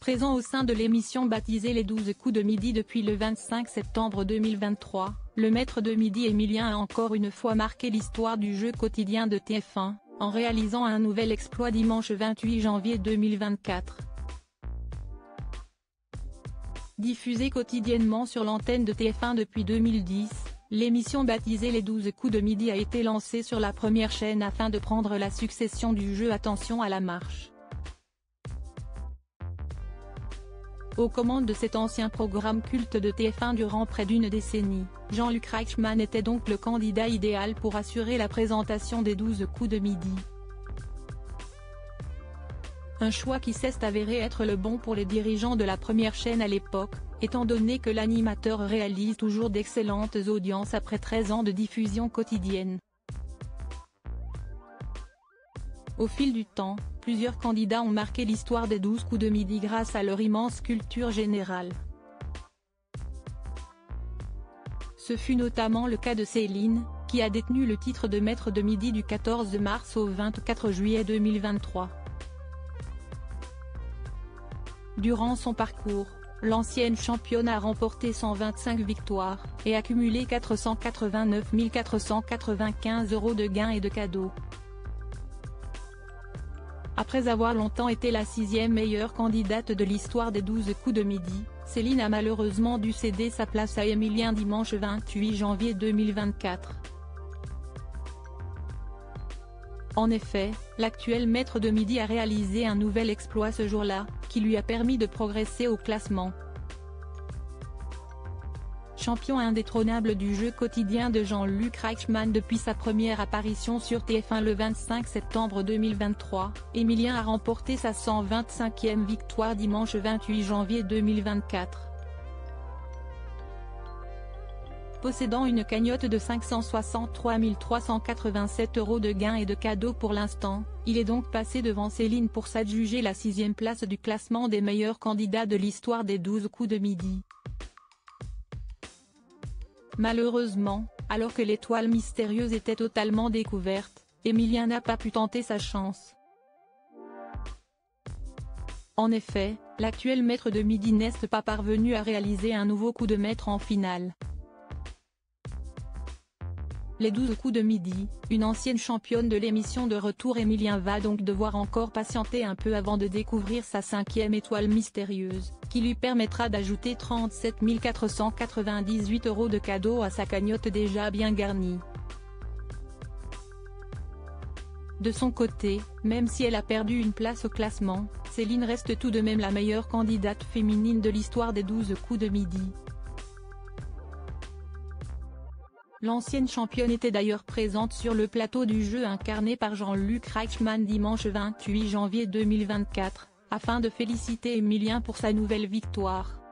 Présent au sein de l'émission baptisée Les 12 coups de midi depuis le 25 septembre 2023, le maître de midi Emilien a encore une fois marqué l'histoire du jeu quotidien de TF1, en réalisant un nouvel exploit dimanche 28 janvier 2024. Diffusée quotidiennement sur l'antenne de TF1 depuis 2010, l'émission baptisée Les 12 coups de midi a été lancée sur la première chaîne afin de prendre la succession du jeu Attention à la marche. Aux commandes de cet ancien programme culte de TF1 durant près d'une décennie, Jean-Luc Reichmann était donc le candidat idéal pour assurer la présentation des 12 coups de midi. Un choix qui s'est avéré être le bon pour les dirigeants de la première chaîne à l'époque, étant donné que l'animateur réalise toujours d'excellentes audiences après 13 ans de diffusion quotidienne. Au fil du temps, plusieurs candidats ont marqué l'histoire des 12 coups de midi grâce à leur immense culture générale. Ce fut notamment le cas de Céline, qui a détenu le titre de maître de midi du 14 mars au 24 juillet 2023. Durant son parcours, l'ancienne championne a remporté 125 victoires, et accumulé 489 495 € de gains et de cadeaux. Après avoir longtemps été la 6e meilleure candidate de l'histoire des 12 coups de midi, Céline a malheureusement dû céder sa place à Emilien dimanche 28 janvier 2024. En effet, l'actuel maître de midi a réalisé un nouvel exploit ce jour-là, qui lui a permis de progresser au classement. Champion indétrônable du jeu quotidien de Jean-Luc Reichmann depuis sa première apparition sur TF1 le 25 septembre 2023, Emilien a remporté sa 125e victoire dimanche 28 janvier 2024. Possédant une cagnotte de 563 387 € de gains et de cadeaux pour l'instant, il est donc passé devant Céline pour s'adjuger la 6e place du classement des meilleurs candidats de l'histoire des 12 coups de midi. Malheureusement, alors que l'étoile mystérieuse était totalement découverte, Emilien n'a pas pu tenter sa chance. En effet, l'actuel maître de midi n'est pas parvenu à réaliser un nouveau coup de maître en finale. Les 12 coups de midi, une ancienne championne de l'émission de retour Emilien va donc devoir encore patienter un peu avant de découvrir sa 5e étoile mystérieuse, qui lui permettra d'ajouter 37 498 € de cadeaux à sa cagnotte déjà bien garnie. De son côté, même si elle a perdu une place au classement, Céline reste tout de même la meilleure candidate féminine de l'histoire des 12 coups de midi. L'ancienne championne était d'ailleurs présente sur le plateau du jeu incarné par Jean-Luc Reichmann dimanche 28 janvier 2024, afin de féliciter Emilien pour sa nouvelle victoire.